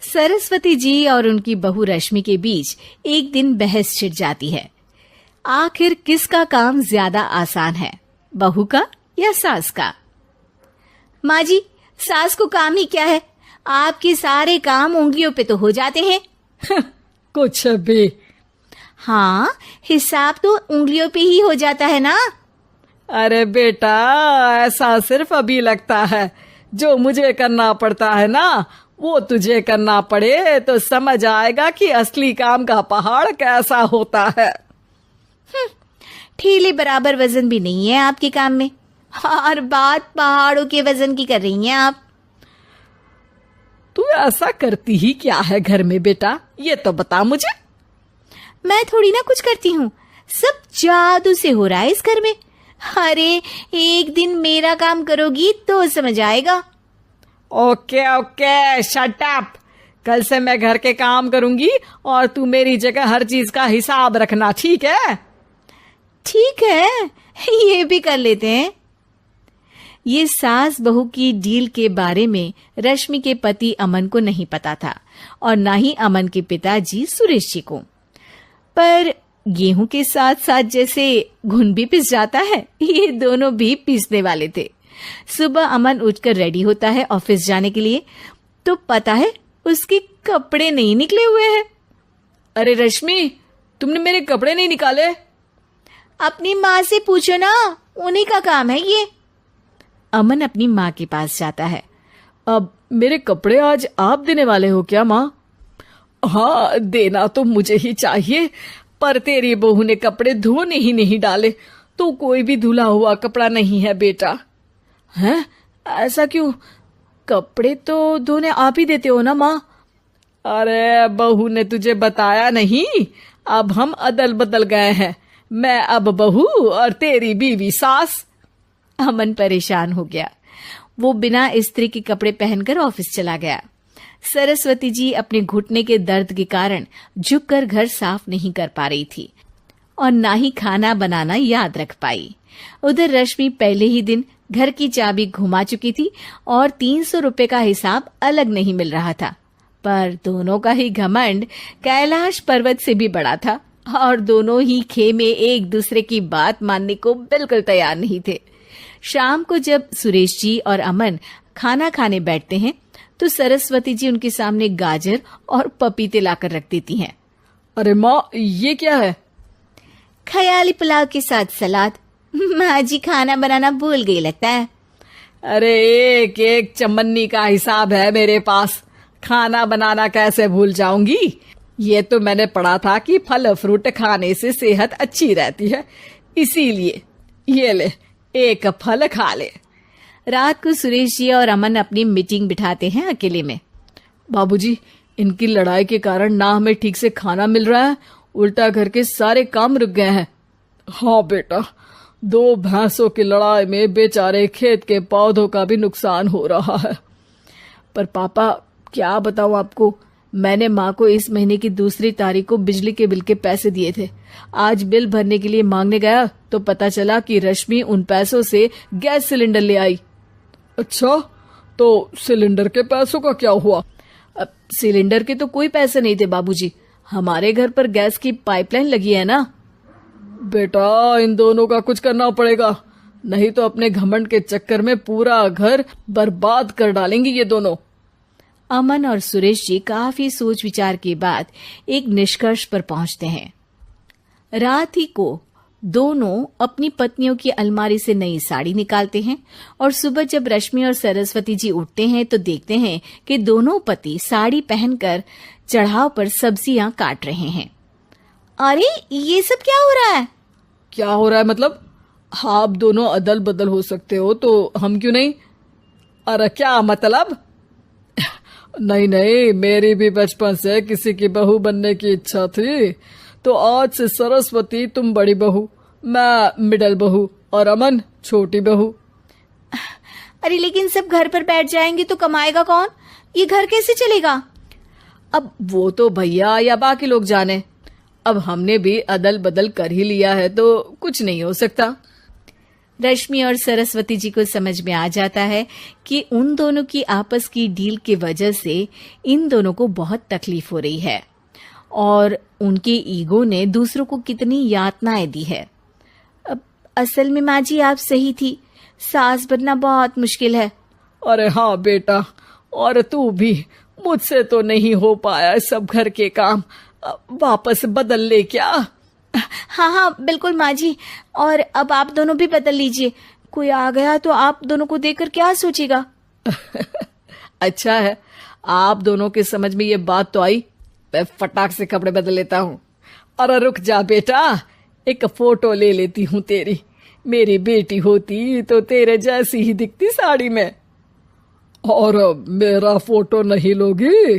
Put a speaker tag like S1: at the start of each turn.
S1: सरस्वती जी और उनकी बहू रश्मि के बीच एक दिन बहस छिड़ जाती है। आखिर किसका काम ज्यादा आसान है, बहू का या सास का? माँ जी, सास को काम ही क्या है, आपके सारे काम उंगलियों पे तो हो जाते हैं।
S2: कुछ भी।
S1: हाँ, हिसाब तो उंगलियों पे ही हो जाता है ना।
S2: अरे बेटा, ऐसा सिर्फ अभी लगता है। जो मुझे करना पड़ता है ना, वो तुझे करना पड़े तो समझ आएगा कि असली काम का पहाड़ कैसा होता है।
S1: ठेले बराबर वजन भी नहीं है आपके काम में, और बात पहाड़ों के वजन की कर रही हैं आप।
S2: तू ऐसा करती ही क्या है घर में बेटा, ये तो बता मुझे।
S1: मैं थोड़ी ना कुछ करती हूँ, सब जादू से हो रहा है इस घर में। अरे एक दिन मेरा काम करोगी तो समझ आएगा।
S2: Okay okay, shut up. कल से मैं घर के काम करूंगी और तू मेरी जगह हर चीज का हिसाब रखना, ठीक है?
S1: ठीक है, ये भी कर लेते हैं। ये सास बहू की डील के बारे में रश्मि के पति अमन को नहीं पता था और ना ही अमन के पिताजी सुरेश जी को। पर गेहूं के साथ साथ जैसे घुन भी पिस जाता है, ये दोनों भी पीसने वाले थे। सुबह अमन उठकर रेडी होता है ऑफिस जाने के लिए, तो पता है उसके कपड़े नहीं निकले हुए हैं।
S2: अरे रश्मि, तुमने मेरे कपड़े नहीं निकाले?
S1: अपनी माँ से पूछो ना, उन्हीं का काम है ये। अमन अपनी माँ के पास जाता है।
S2: अब मेरे कपड़े आज आप देने वाले हो क्या माँ? हाँ, देना तो मुझे ही चाहिए, पर तेरी बहू ने कपड़े धोने ही नहीं डाले, तो कोई भी धुला हुआ कपड़ा नहीं है बेटा। हैं? ऐसा क्यों? कपड़े तो धोने आप ही देते हो ना माँ? अरे बहू ने तुझे बताया नहीं, अब हम अदल बदल गए हैं। मैं अब बहू और तेरी बीवी सास।
S1: अमन परेशान हो गया। वो बिना इस्त्री के कपड़े पहनकर ऑफिस चला गया। सरस्वती जी अपने घुटने के दर्द के कारण झुककर घर साफ नहीं कर पा रही थी और ना ही खाना बनाना याद रख पाई। उधर रश्मि पहले ही दिन घर की चाबी घुमा चुकी थी और 300 रुपए का हिसाब अलग नहीं मिल रहा था। पर दोनों का ही घमंड कैलाश पर्वत से भी बड़ा था और दोनों ही खेमे एक दूसरे की बात मानने को बिल्कुल तैयार नहीं थे। शाम को जब सुरेश जी और अमन खाना खाने बैठते हैं तो सरस्वती जी उनके सामने गाजर और पपीते लाकर रख देती हैं।
S2: अरे माँ, ये क्या है?
S1: ख्याली पुलाव के साथ सलाद। माँ जी खाना बनाना भूल गई लगता है।
S2: अरे एक एक चमन्नी का हिसाब है मेरे पास, खाना बनाना कैसे भूल जाऊंगी? ये तो मैंने पढ़ा था कि फल फ्रूट खाने से सेहत अच्छी रहती है, इसीलिए ये ले, एक फल खा ले।
S1: रात को सुरेश जी और अमन अपनी मीटिंग बिठाते हैं अकेले में।
S2: बाबूजी, इनकी लड़ाई के कारण ना हमें ठीक से खाना मिल रहा है, उल्टा घर के सारे काम रुक गए हैं। हाँ बेटा, 2 भैंसों की लड़ाई में बेचारे खेत के पौधों का भी नुकसान हो रहा है। पर पापा, क्या बताऊं आपको, मैंने माँ को इस महीने की 2 तारीख को बिजली के बिल के पैसे दिए थे। आज बिल भरने के लिए मांगने गया तो पता चला कि रश्मि उन पैसों से गैस सिलेंडर ले आई। अच्छा, तो सिलेंडर के पैसों का क्या हुआ?
S1: अब सिलेंडर के तो कोई पैसे नहीं थे बाबूजी, हमारे घर पर गैस की पाइपलाइन लगी है ना।
S2: बेटा, इन दोनों का कुछ करना पड़ेगा, नहीं तो अपने घमंड के चक्कर में पूरा घर बर्बाद कर डालेंगी ये दोनों।
S1: अमन और सुरेश जी काफी सोच विचार के बाद एक निष्कर्ष पर पहुंचते हैं। रात ही को दोनों अपनी पत्नियों की अलमारी से नई साड़ी निकालते हैं और सुबह जब रश्मि और सरस्वती जी उठते हैं तो देखते हैं कि दोनों पति साड़ी पहनकर चढ़ाव पर सब्जियां काट रहे हैं। अरे ये सब क्या हो रहा है?
S2: क्या हो रहा है मतलब? आप दोनों अदल बदल हो सकते हो तो हम क्यों नहीं? अरे क्या मतलब? नहीं नहीं, मेरी भी बचपन से किसी की बहू बनने की इच्छा थी, तो आज से सरस्वती तुम बड़ी बहू, मैं मिडल बहू और अमन छोटी बहू।
S1: अरे लेकिन सब घर पर बैठ जाएंगे तो कमाएगा कौन? ये घर कैसे चलेगा?
S2: अब वो तो भैया या बाकी लोग जाने, अब हमने भी अदल बदल कर ही लिया है तो कुछ नहीं हो सकता।
S1: रश्मि और सरस्वती जी को समझ में आ जाता है कि उन दोनों की आपस की डील की वजह से इन दोनों को बहुत तकलीफ हो रही है और उनके ईगो ने दूसरों को कितनी यातनाएं दी है। अब असल में माँ जी आप सही थी, सास बनना बहुत मुश्किल है।
S2: अरे हाँ बेटा, और तू भी, मुझसे तो नहीं हो पाया सब घर के काम, वापस बदल ले क्या?
S1: हाँ हाँ बिल्कुल माँ जी, और अब आप दोनों भी बदल लीजिए, कोई आ गया तो आप दोनों को देखकर क्या सोचेगा।
S2: अच्छा है, आप दोनों के समझ में ये बात तो आई, मैं फटाक से कपड़े बदल लेता हूँ। अरे रुक जा बेटा, एक फोटो ले लेती हूँ तेरी, मेरी बेटी होती तो तेरे जैसी ही दिखती साड़ी में। और मेरा फोटो नहीं लोगी?